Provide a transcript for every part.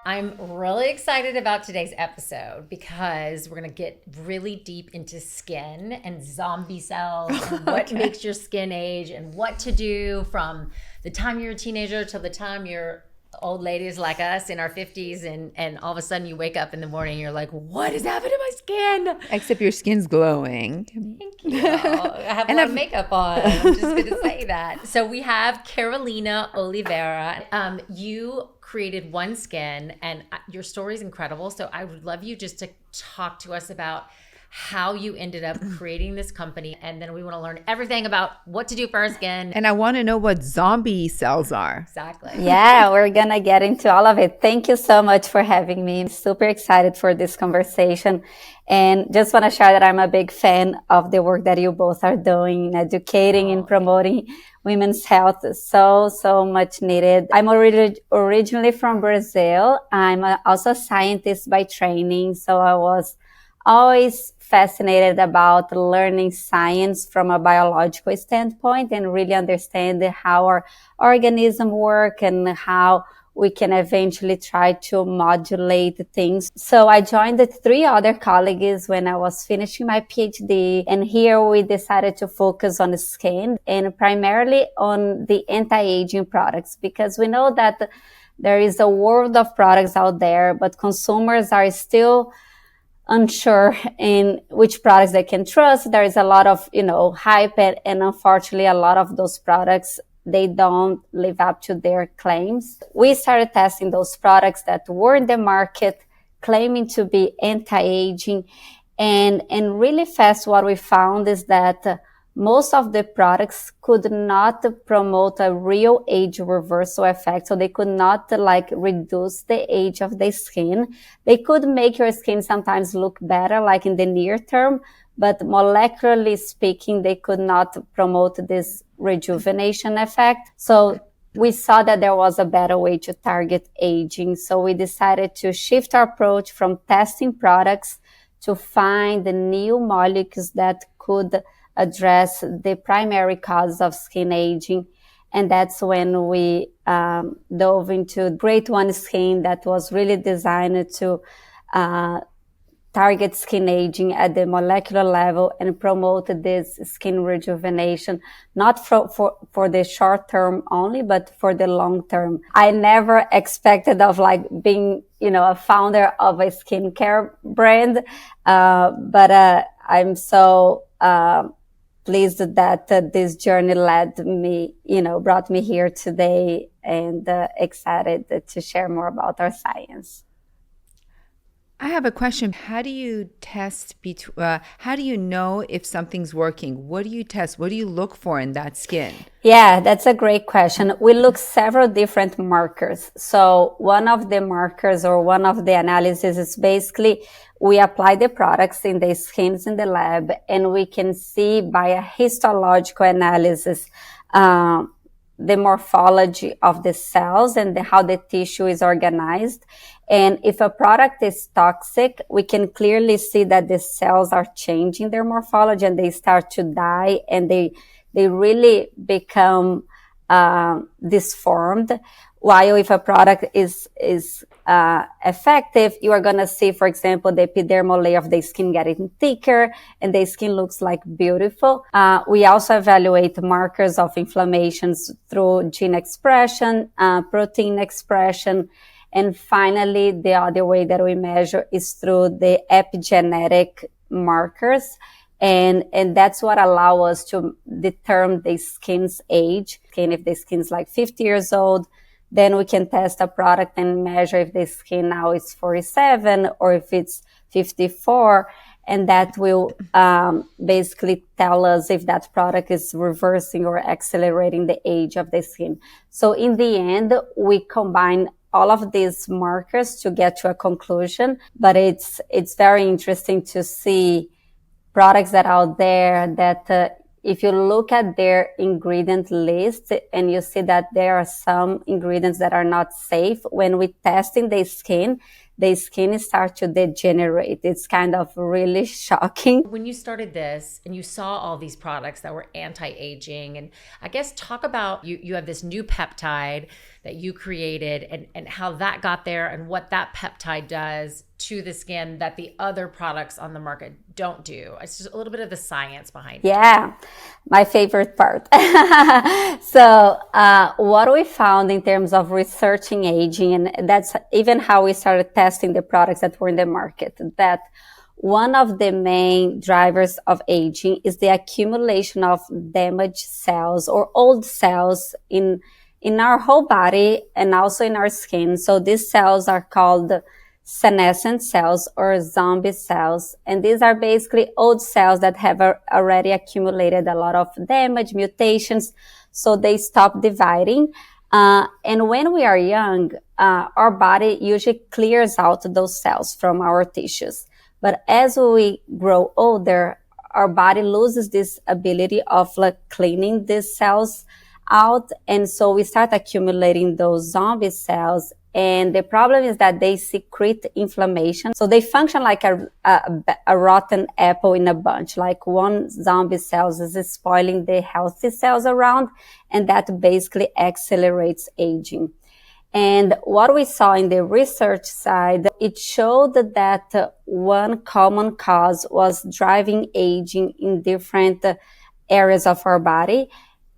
I'm really excited about today's episode because we're going to get really deep into skin and zombie cells and what makes your skin age and what to do from the time you're a teenager till the time you're old ladies like us in our 50s and all of a sudden you wake up in the morning and you're like, what is happening to my skin? Except your skin's glowing. Thank you. I have a lot of makeup on. I'm just going to say that. So we have Carolina Oliveira. You created OneSkin and your story is incredible. So I would love you just to talk to us about how you ended up creating this company. And then we want to learn everything about what to do for our skin. And I want to know what zombie cells are. Exactly. Yeah, we're going to get into all of it. Thank you so much for having me. I'm super excited for this conversation. And just want to share that I'm a big fan of the work that you both are doing in educating and promoting women's health. So much needed. I'm originally from Brazil. I'm also a scientist by training. So I was always fascinated about learning science from a biological standpoint and really understand how our organism work and how we can eventually try to modulate things. So I joined the 3 other colleagues when I was finishing my PhD. And here we decided to focus on the skin and primarily on the anti-aging products, because we know that there is a world of products out there, but consumers are still unsure in which products they can trust. There is a lot of, hype and unfortunately a lot of those products, they don't live up to their claims. We started testing those products that were in the market claiming to be anti-aging and really fast what we found is that most of the products could not promote a real age reversal effect. So they could not reduce the age of the skin. They could make your skin sometimes look better, like in the near term, but molecularly speaking, they could not promote this rejuvenation effect. So we saw that there was a better way to target aging. So we decided to shift our approach from testing products to find the new molecules that could address the primary cause of skin aging. And that's when we dove into Great OneSkin that was really designed to target skin aging at the molecular level and promote this skin rejuvenation, not for the short term only, but for the long term. I never expected of being, a founder of a skincare brand. But I'm so pleased that this journey brought me here today and excited to share more about our science. I have a question. How do you test, how do you know if something's working? What do you test? What do you look for in that skin? Yeah, that's a great question. We look several different markers. So one of the markers or one of the analysis is basically we apply the products in the skins in the lab and we can see by a histological analysis the morphology of the cells and how the tissue is organized. And if a product is toxic, we can clearly see that the cells are changing their morphology and they start to die and they really become disformed. While if a product is effective, you are going to see, for example, the epidermal layer of the skin getting thicker and the skin looks like beautiful. We also evaluate markers of inflammations through gene expression, protein expression. And finally, the other way that we measure is through the epigenetic markers. And that's what allows us to determine the skin's age. If the skin's 50 years old, then we can test a product and measure if the skin now is 47 or if it's 54. And that will basically tell us if that product is reversing or accelerating the age of the skin. So in the end, we combine all of these markers to get to a conclusion. But it's very interesting to see products that are out there that if you look at their ingredient list and you see that there are some ingredients that are not safe, when we test in the skin, the skin starts to degenerate. It's kind of really shocking. When you started this and you saw all these products that were anti-aging, and I guess talk about you have this new peptide that you created and how that got there and what that peptide does to the skin that the other products on the market don't do. It's just a little bit of the science behind it. Yeah, my favorite part. So what we found in terms of researching aging, and that's even how we started testing the products that were in the market, that one of the main drivers of aging is the accumulation of damaged cells or old cells in our whole body and also in our skin. So these cells are called senescent cells or zombie cells. And these are basically old cells that have already accumulated a lot of damage, mutations, so they stop dividing. And when we are young, our body usually clears out those cells from our tissues. But as we grow older, our body loses this ability of cleaning these cells out. And so we start accumulating those zombie cells. And the problem is that they secrete inflammation. So they function like a rotten apple in a bunch. Like one zombie cells is spoiling the healthy cells around. And that basically accelerates aging. And what we saw in the research side, it showed that one common cause was driving aging in different areas of our body.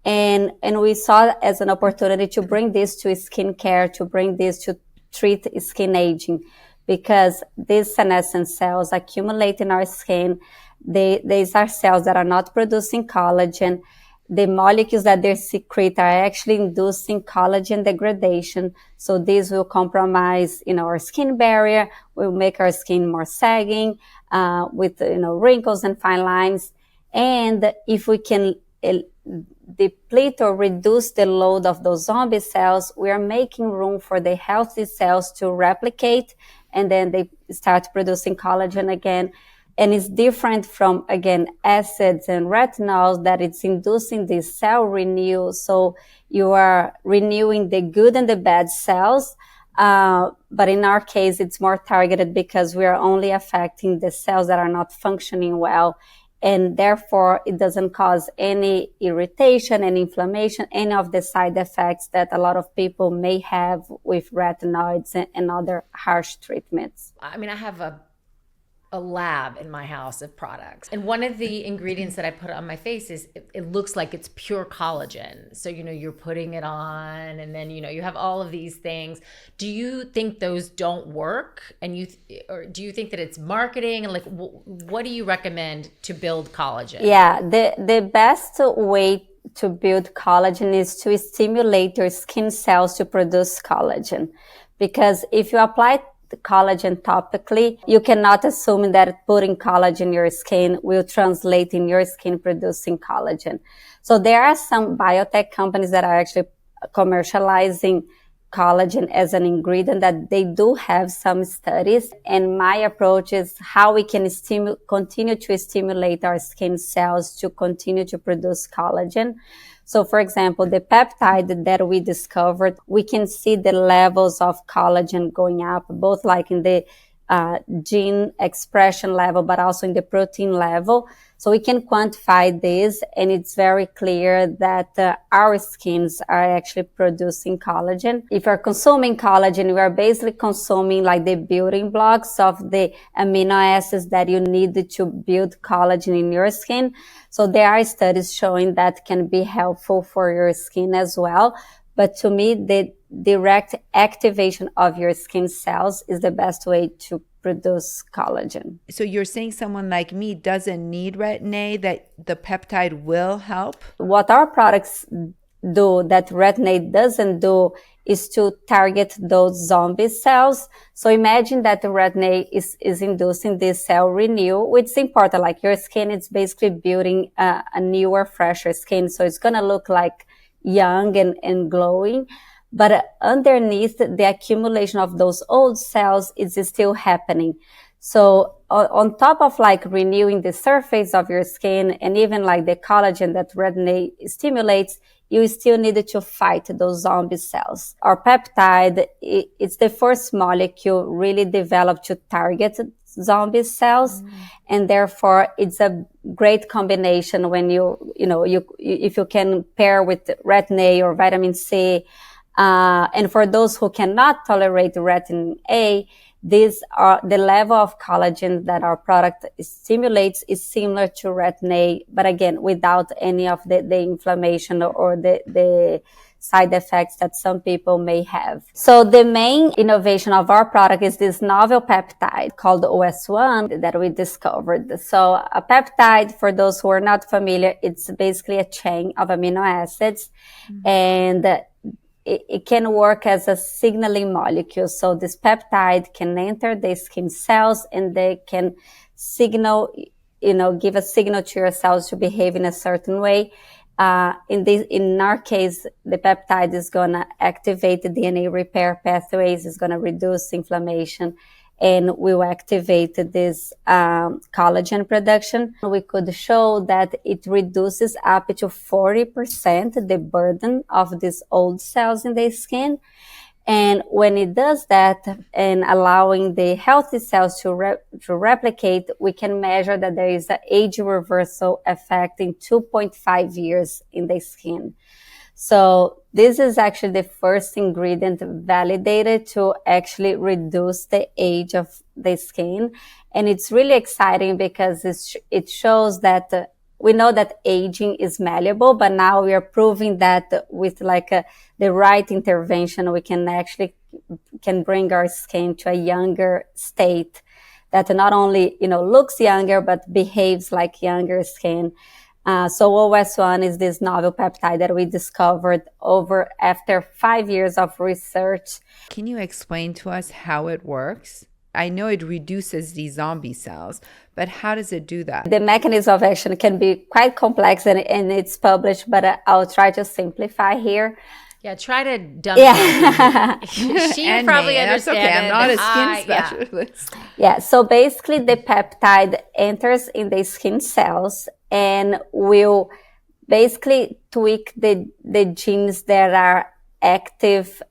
And we saw it as an opportunity to bring this to skincare, to bring this to treat skin aging, because these senescent cells accumulate in our skin. These are cells that are not producing collagen. The molecules that they secrete are actually inducing collagen degradation. So this will compromise, our skin barrier, will make our skin more sagging, with, wrinkles and fine lines. And if we can deplete or reduce the load of those zombie cells, we are making room for the healthy cells to replicate, and then they start producing collagen again. And it's different from, again, acids and retinols, that it's inducing this cell renew. So you are renewing the good and the bad cells. But in our case, it's more targeted because we are only affecting the cells that are not functioning well. And therefore, it doesn't cause any irritation and inflammation, any of the side effects that a lot of people may have with retinoids and other harsh treatments. I mean, I have a lab in my house of products. And one of the ingredients that I put on my face is it looks like it's pure collagen. So, you're putting it on and then, you have all of these things. Do you think those don't work? And or do you think that it's marketing? And what do you recommend to build collagen? Yeah, the best way to build collagen is to stimulate your skin cells to produce collagen. Because if you apply the collagen topically, you cannot assume that putting collagen in your skin will translate in your skin producing collagen. So there are some biotech companies that are actually commercializing collagen as an ingredient, that they do have some studies. And my approach is how we can continue to stimulate our skin cells to continue to produce collagen. So, for example, the peptide that we discovered, we can see the levels of collagen going up, both like in the gene expression level, but also in the protein level. So we can quantify this, and it's very clear that our skins are actually producing collagen. If you're consuming collagen, we are basically consuming like the building blocks of the amino acids that you need to build collagen in your skin. So there are studies showing that can be helpful for your skin as well. But to me, the direct activation of your skin cells is the best way to produce collagen. So you're saying someone like me doesn't need retin-A, that the peptide will help? What our products do that retin-A doesn't do is to target those zombie cells. So imagine that the retin-A is inducing this cell renew, which is important. Like your skin, it's basically building a newer, fresher skin. So it's going to look like young and glowing. But underneath, the accumulation of those old cells is still happening. So on top of like renewing the surface of your skin and even like the collagen that rejuvenate stimulates, you still needed to fight those zombie cells. Our peptide, it's the first molecule really developed to target zombie cells. And therefore it's a great combination when if you can pair with retin-A or vitamin C. And for those who cannot tolerate retin-A, these are the level of collagen that our product stimulates is similar to retin-A, but again, without any of the inflammation or the side effects that some people may have. So the main innovation of our product is this novel peptide called OS1 that we discovered. So a peptide, for those who are not familiar, it's basically a chain of amino acids, and it can work as a signaling molecule. So this peptide can enter the skin cells and they can signal, give a signal to your cells to behave in a certain way. In our case, the peptide is going to activate the DNA repair pathways, is going to reduce inflammation, and will activate this collagen production. We could show that it reduces up to 40% the burden of these old cells in the skin. And when it does that and allowing the healthy cells to replicate, we can measure that there is an age reversal effect in 2.5 years in the skin. So this is actually the first ingredient validated to actually reduce the age of the skin. And it's really exciting because it shows that we know that aging is malleable, but now we are proving that with the right intervention, we can bring our skin to a younger state that not only, looks younger, but behaves like younger skin. So OS1 is this novel peptide that we discovered after 5 years of research. Can you explain to us how it works? I know it reduces these zombie cells, but how does it do that? The mechanism of action can be quite complex and it's published, but I'll try to simplify here. Yeah, try to dump it. She probably understands. That's okay. I'm not a skin specialist. Yeah, so basically the peptide enters in the skin cells and will basically tweak the genes that are active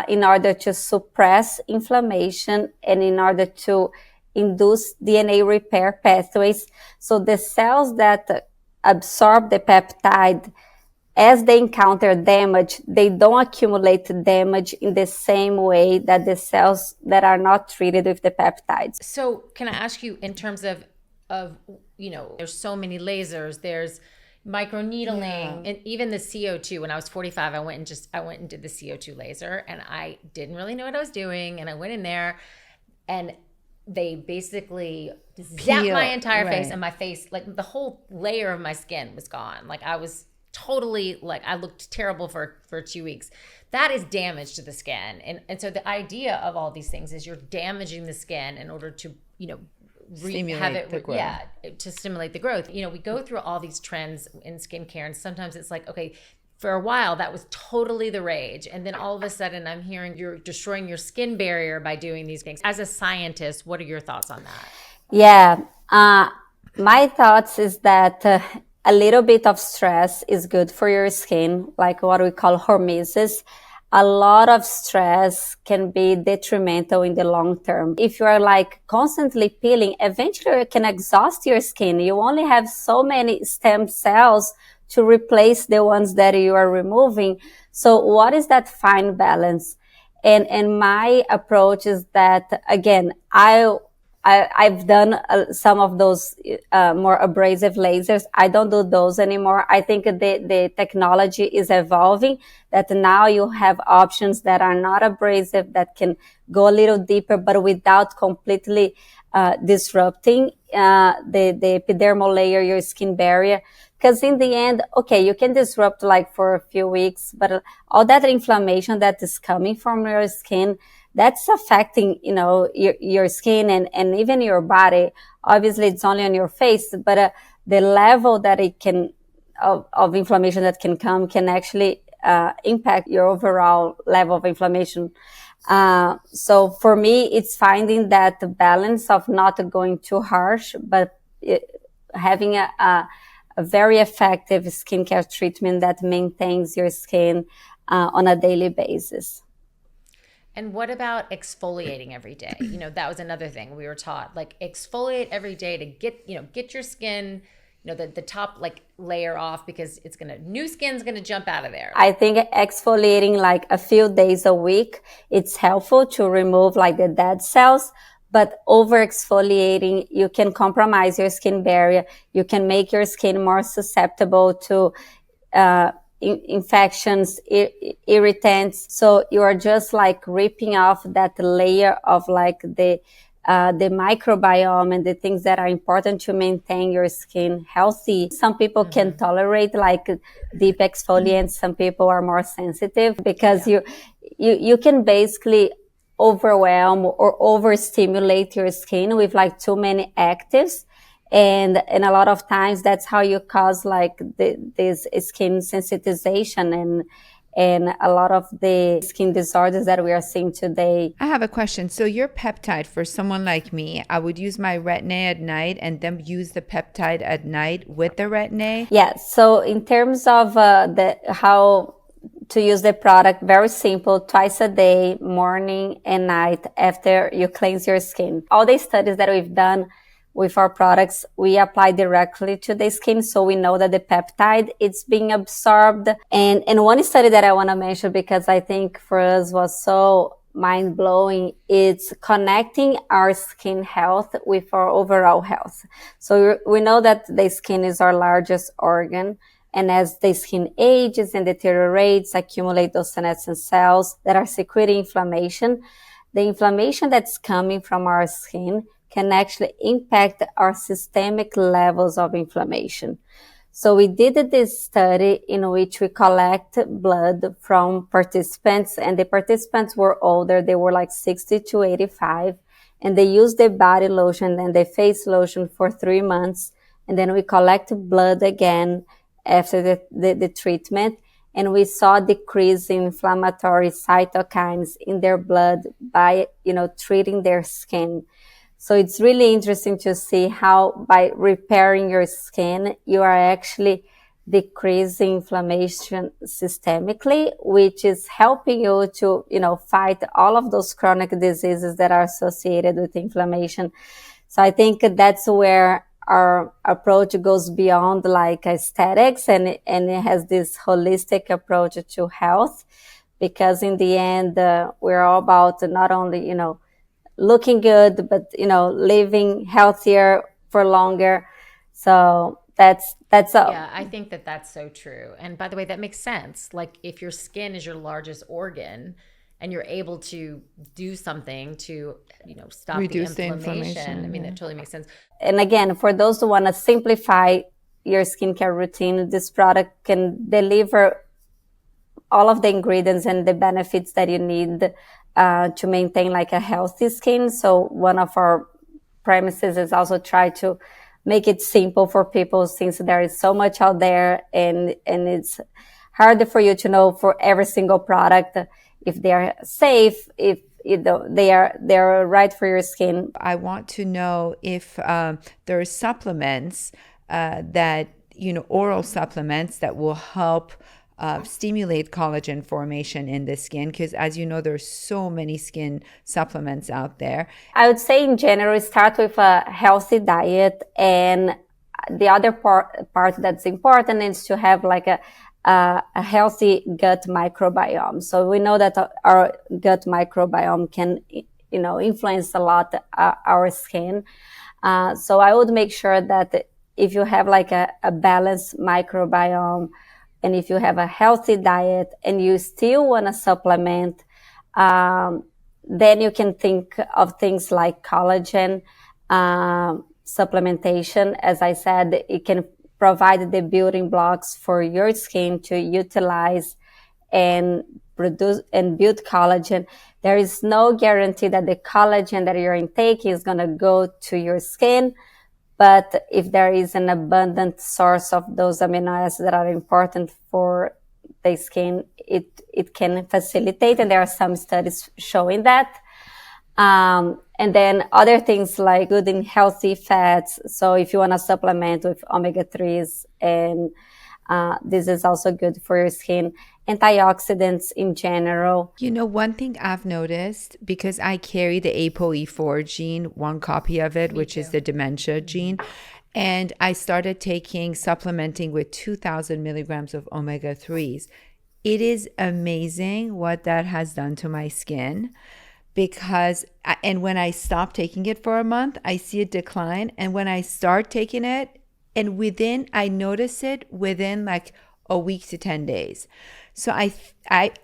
in order to suppress inflammation and in order to induce DNA repair pathways. So the cells that absorb the peptide, as they encounter damage, they don't accumulate damage in the same way that the cells that are not treated with the peptides. So can I ask you, in terms of there's so many lasers, there's microneedling, and even the CO2. When I was 45, I went and did the CO2 laser, and I didn't really know what I was doing. And I went in there, and they basically zapped my entire face, and my face, like the whole layer of my skin was gone. Like I was totally, I looked terrible for 2 weeks. That is damage to the skin. And so the idea of all these things is you're damaging the skin in order to, stimulate the growth. Yeah, to stimulate the growth. We go through all these trends in skincare, and sometimes it's like, okay, for a while that was totally the rage, and then all of a sudden I'm hearing you're destroying your skin barrier by doing these things. As a scientist, what are your thoughts on that? Yeah, my thoughts is that a little bit of stress is good for your skin, like what we call hormesis. A lot of stress can be detrimental in the long term. If you are constantly peeling, eventually it can exhaust your skin. You only have so many stem cells to replace the ones that you are removing. So what is that fine balance? And my approach is that, again, I've done some of those more abrasive lasers. I don't do those anymore. I think the technology is evolving, that now you have options that are not abrasive, that can go a little deeper, but without completely disrupting the epidermal layer, your skin barrier. Because in the end, okay, you can disrupt for a few weeks, but all that inflammation that is coming from your skin, that's affecting, your skin and even your body. Obviously, it's only on your face, but the level that it can, of inflammation that can come can actually impact your overall level of inflammation. So for me, it's finding that balance of not going too harsh, but having a very effective skincare treatment that maintains your skin on a daily basis. And what about exfoliating every day? That was another thing we were taught, like exfoliate every day to get your skin, the top like layer off, because new skin's going to jump out of there. I think exfoliating like a few days a week, it's helpful to remove like the dead cells, but over exfoliating, you can compromise your skin barrier. You can make your skin more susceptible to, infections, irritants. So you are just like ripping off that layer of like the microbiome and the things that are important to maintain your skin healthy. Some people can tolerate like deep exfoliants. Some people are more sensitive because you can basically overwhelm or overstimulate your skin with like too many actives. And a lot of times that's how you cause like this skin sensitization and a lot of the skin disorders that we are seeing today. I have a question. So your peptide, for someone like me, I would use my retin-A at night and then use the peptide at night with the retin-A? Yeah. So in terms of how to use the product, very simple, twice a day, morning and night after you cleanse your skin. All the studies that we've done with our products, we apply directly to the skin, so we know that the peptide it's being absorbed. And one study that I want to mention, because I think for us was so mind-blowing, it's connecting our skin health with our overall health. So we know that the skin is our largest organ, and as the skin ages and deteriorates, accumulate those senescent cells that are secreting inflammation. The inflammation that's coming from our skin can actually impact our systemic levels of inflammation. So we did this study in which we collect blood from participants, and the participants were older. They were like 60 to 85, and they used the body lotion and the face lotion for 3 months. And then we collect blood again after the treatment, and we saw decrease in inflammatory cytokines in their blood by, treating their skin. So it's really interesting to see how by repairing your skin, you are actually decreasing inflammation systemically, which is helping you to, fight all of those chronic diseases that are associated with inflammation. So I think that's where our approach goes beyond like aesthetics, and it has this holistic approach to health, because in the end, we're all about not only, looking good, but living healthier for longer. So that's all. Yeah, I think that's so true. And by the way, that makes sense. Like if your skin is your largest organ and you're able to do something to stop Reduce the inflammation, I mean, yeah. that totally makes sense. And again, for those who want to simplify your skincare routine, this product can deliver all of the ingredients and the benefits that you need to maintain like a healthy skin. So one of our premises is also try to make it simple for people, since there is so much out there, and it's hard for you to know for every single product if they are safe, if they're right for your skin. I want to know if there are supplements that, oral supplements that will help stimulate collagen formation in the skin, because as you know, there's so many skin supplements out there. I would say in general, start with a healthy diet, and the other part that's important is to have like a healthy gut microbiome. So we know that our gut microbiome can, influence a lot our skin. So I would make sure that if you have like a balanced microbiome, and if you have a healthy diet and you still want to supplement, then you can think of things like collagen supplementation. As I said, it can provide the building blocks for your skin to utilize and produce and build collagen. There is no guarantee that the collagen that you're intaking is going to go to your skin. But if there is an abundant source of those amino acids that are important for the skin, it can facilitate, and there are some studies showing that. And then other things like good and healthy fats. So if you want to supplement with omega-3s, and this is also good for your skin. Antioxidants in general. You know, one thing I've noticed, because I carry the ApoE4 gene, one copy of it, which is the dementia gene, and I started supplementing with 2,000 milligrams of omega-3s. It is amazing what that has done to my skin. And when I stop taking it for a month, I see a decline. And when I start taking it, I notice it within like a week to 10 days. So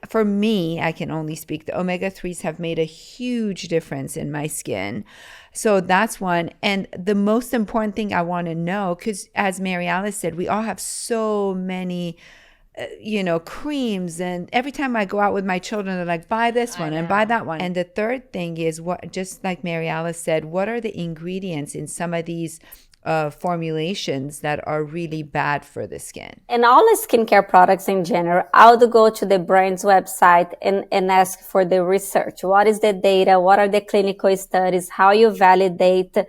for me, I can only speak, the omega-3s have made a huge difference in my skin. So that's one. And the most important thing I want to know, because as Mary Alice said, we all have so many creams, and every time I go out with my children, they're like, buy this one and buy that one. And the third thing is, what, just like Mary Alice said, what are the ingredients in some of these formulations that are really bad for the skin? And all the skincare products in general, I would go to the brand's website and ask for the research. What is the data? What are the clinical studies? How you validate the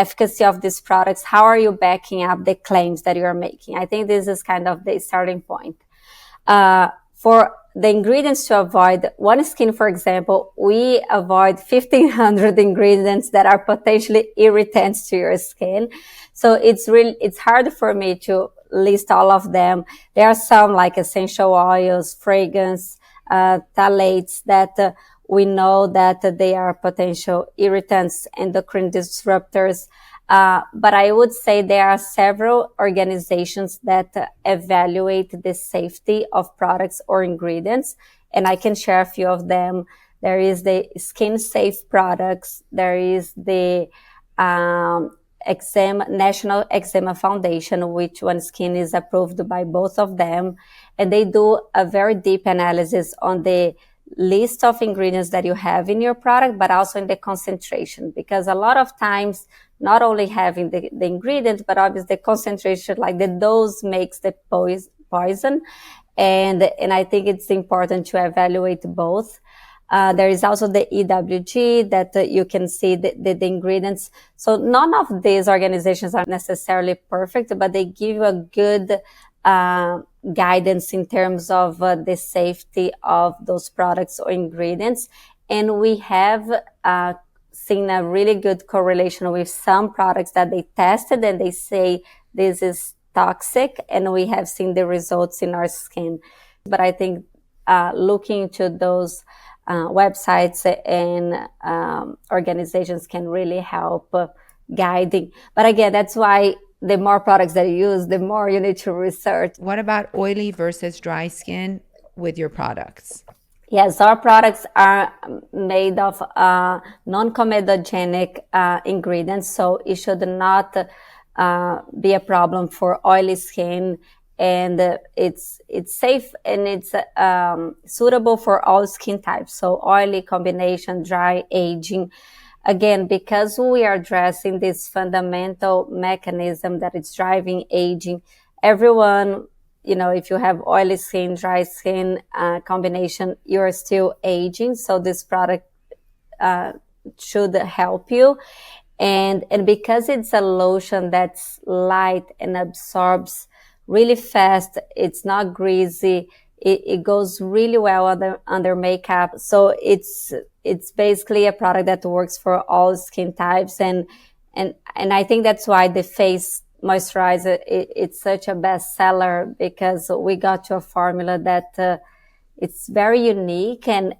efficacy of these products? How are you backing up the claims that you're making? I think this is kind of the starting point. For the ingredients to avoid, OneSkin, for example, we avoid 1,500 ingredients that are potentially irritants to your skin. So it's hard for me to list all of them. There are some like essential oils, fragrance, phthalates that we know that they are potential irritants, endocrine disruptors. But I would say there are several organizations that evaluate the safety of products or ingredients, and I can share a few of them. There is the Skin Safe Products. There is the National Eczema Foundation, which OneSkin is approved by both of them, and they do a very deep analysis on the list of ingredients that you have in your product, but also in the concentration, because a lot of times, not only having the ingredients, but obviously the concentration, like the dose makes the poison. And I think it's important to evaluate both. There is also the EWG that you can see the ingredients. So none of these organizations are necessarily perfect, but they give you a good guidance in terms of the safety of those products or ingredients. And we have seen a really good correlation with some products that they tested and they say this is toxic, and we have seen the results in our skin. But I think looking to those websites and organizations can really help guiding. But again, that's why the more products that you use, the more you need to research. What about oily versus dry skin with your products? Yes, our products are made of non-comedogenic ingredients, so it should not be a problem for oily skin, and it's safe and it's suitable for all skin types. So oily, combination, dry, aging. Again, because we are addressing this fundamental mechanism that is driving aging, everyone, if you have oily skin, dry skin combination, you're still aging. So this product should help you. And because it's a lotion that's light and absorbs really fast, it's not greasy, it goes really well under makeup. So it's basically a product that works for all skin types. And I think that's why the face moisturizer, it's such a bestseller, because we got to a formula that it's very unique, and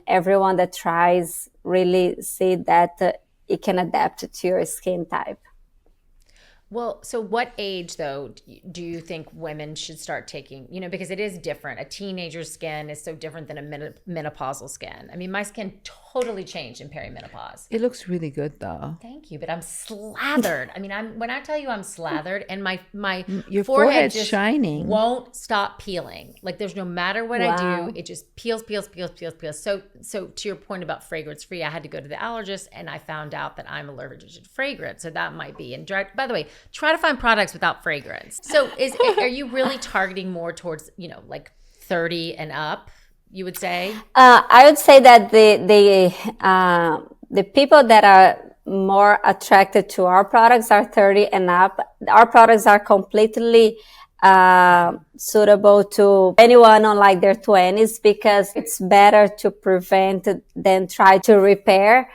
everyone that tries really see that it can adapt to your skin type. Well, so what age, though, do you think women should start taking, because it is different. A teenager's skin is so different than a menopausal skin. I mean, my skin totally changed in perimenopause. It looks really good, though. Thank you, but I'm slathered. I mean, when I tell you I'm slathered, and my your forehead forehead's just shining, won't stop peeling. Like, there's no matter what I do, it just peels. So to your point about fragrance free, I had to go to the allergist, and I found out that I'm allergic to fragrance. So that might be. And by the way, try to find products without fragrance. So are you really targeting more towards, like 30 and up, you would say? I would say that the people that are more attracted to our products are 30 and up. Our products are completely suitable to anyone on like their 20s, because it's better to prevent than try to repair.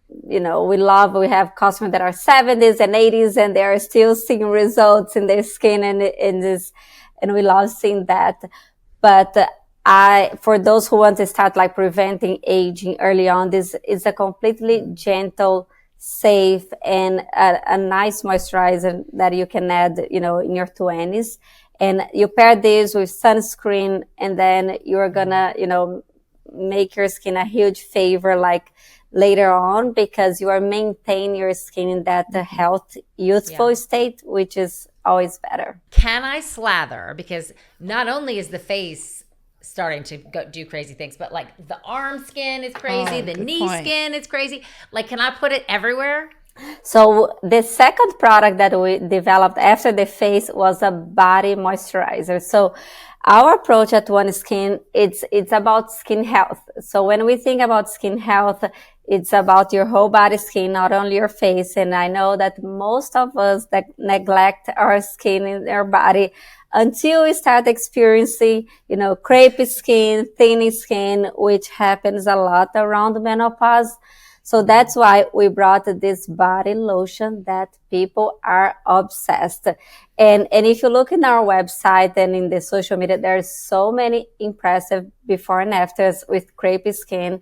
We have customers that are 70s and 80s and they are still seeing results in their skin, and we love seeing that. But for those who want to start like preventing aging early on, this is a completely gentle, safe, and a nice moisturizer that you can add, in your 20s. And you pair this with sunscreen, and then you're gonna, make your skin a huge favor, like later on, because you are maintaining your skin in that health, youthful state, which is always better. Can I slather? Because not only is the face starting to do crazy things, but like the arm skin is crazy, the knee skin is crazy. Like, can I put it everywhere? So the second product that we developed after the face was a body moisturizer. So our approach at OneSkin, it's about skin health. So when we think about skin health, it's about your whole body skin, not only your face. And I know that most of us that neglect our skin in our body until we start experiencing, crepey skin, thinning skin, which happens a lot around menopause. So that's why we brought this body lotion that people are obsessed. And if you look in our website and in the social media, there's so many impressive before and afters with crepey skin.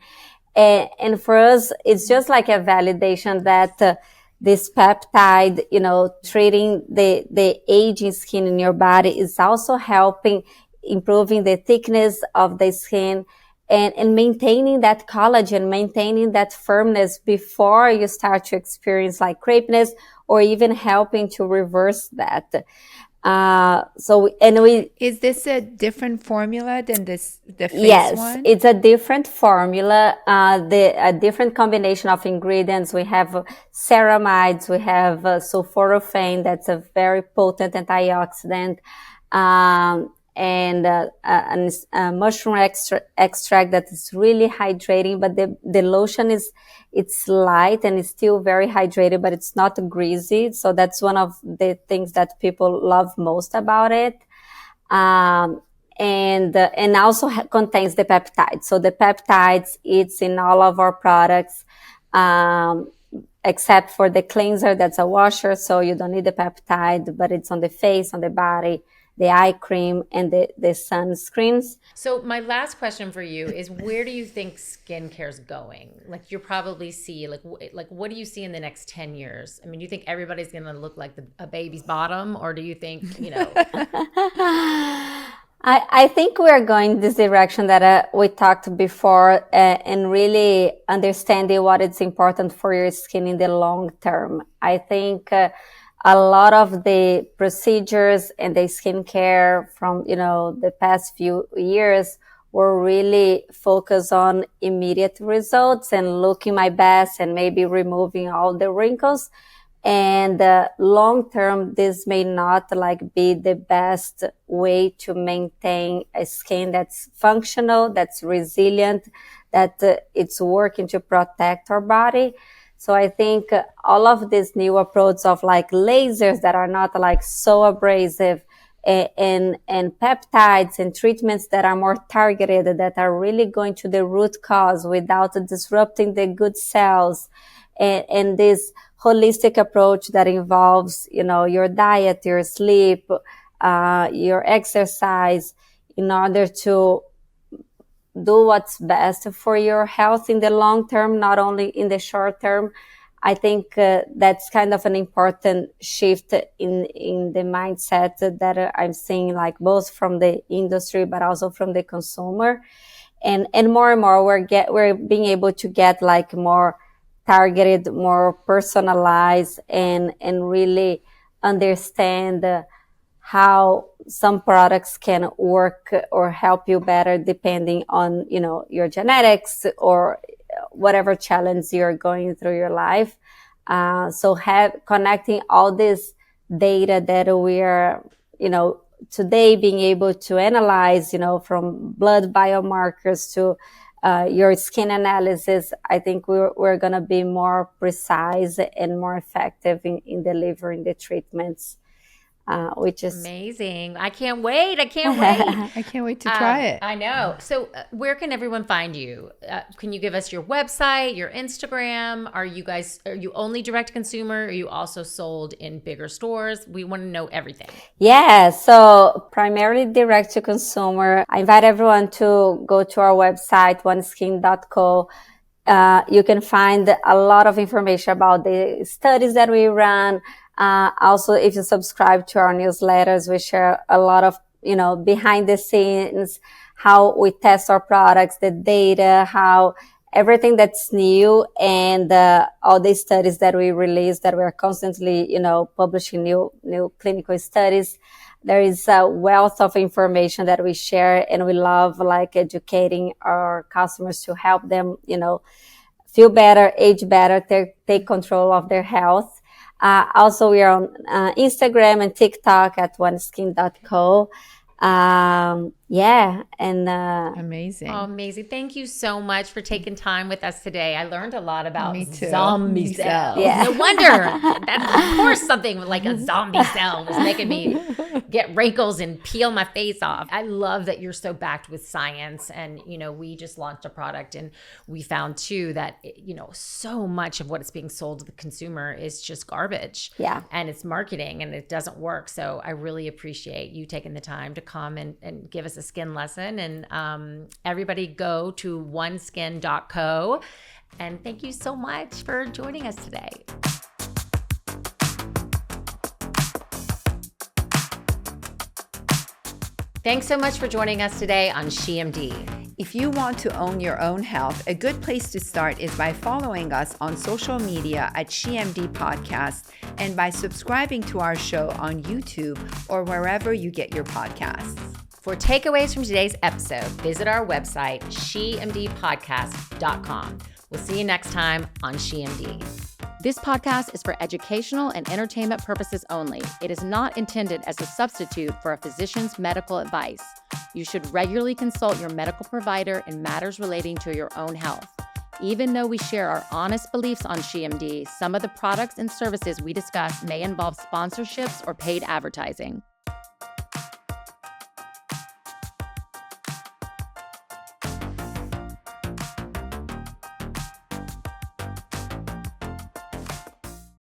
And for us, it's just like a validation that this peptide, treating the aging skin in your body is also helping improving the thickness of the skin and maintaining that collagen, maintaining that firmness before you start to experience like crepiness, or even helping to reverse that. Is this a different formula than the face one? Yes, it's a different formula, a different combination of ingredients. We have ceramides, we have sulforaphane, that's a very potent antioxidant, and a mushroom extract that is really hydrating. But the lotion it's light and it's still very hydrated, but it's not greasy. So that's one of the things that people love most about it. And also contains the peptide. So the peptides, it's in all of our products, except for the cleanser, that's a washer. So you don't need the peptide, but it's on the face, on the body, the eye cream, and the sunscreens. So my last question for you is, where do you think skincare is going? Like, you probably see, like what do you see in the next 10 years? I mean, do you think everybody's going to look like a baby's bottom, or do you think, I think we're going this direction that we talked before, and really understanding what is important for your skin in the long term. I think a lot of the procedures and the skincare from, the past few years were really focused on immediate results and looking my best and maybe removing all the wrinkles. And long term, this may not be the best way to maintain a skin that's functional, that's resilient, that it's working to protect our body. So I think all of these new approaches of lasers that are not so abrasive, and peptides and treatments that are more targeted, that are really going to the root cause without disrupting the good cells, and this holistic approach that involves, your diet, your sleep, your exercise, in order to do what's best for your health in the long term, not only in the short term. I think that's kind of an important shift in the mindset that I'm seeing, both from the industry but also from the consumer, and more we're being able to get more targeted, more personalized, and really understand how some products can work or help you better depending on, your genetics or whatever challenge you're going through your life. So connecting all these data that we are, today being able to analyze, from blood biomarkers to your skin analysis, I think we're going to be more precise and more effective in delivering the treatments, which is amazing. I can't wait. I can't wait to try it. I know. So where can everyone find you? Can you give us your website, your Instagram? Are you only direct to consumer? Are you also sold in bigger stores? We want to know everything. Yeah, so primarily direct to consumer. I invite everyone to go to our website, oneskin.co. You can find a lot of information about the studies that we run. Also, if you subscribe to our newsletters, we share a lot of, behind the scenes, how we test our products, the data, how everything that's new, and all the studies that we release, that we're constantly, publishing new clinical studies. There is a wealth of information that we share, and we love educating our customers to help them, feel better, age better, take control of their health. Also, we are on Instagram and TikTok at oneskin.co. Amazing. Oh, amazing. Thank you so much for taking time with us today. I learned a lot about Me too. zombie cells. Yeah. No wonder. Of course, something like a zombie cell was making me get wrinkles and peel my face off. I love that you're so backed with science. And, we just launched a product, and we found too that, so much of what is being sold to the consumer is just garbage. Yeah. And it's marketing, and it doesn't work. So I really appreciate you taking the time to come and give us a skin lesson. And everybody go to oneskin.co. And thank you so much for joining us today. Thanks so much for joining us today on SheMD. If you want to own your own health, a good place to start is by following us on social media at SheMD Podcast and by subscribing to our show on YouTube or wherever you get your podcasts. For takeaways from today's episode, visit our website, shemdpodcast.com. We'll see you next time on SheMD. This podcast is for educational and entertainment purposes only. It is not intended as a substitute for a physician's medical advice. You should regularly consult your medical provider in matters relating to your own health. Even though we share our honest beliefs on SheMD, some of the products and services we discuss may involve sponsorships or paid advertising.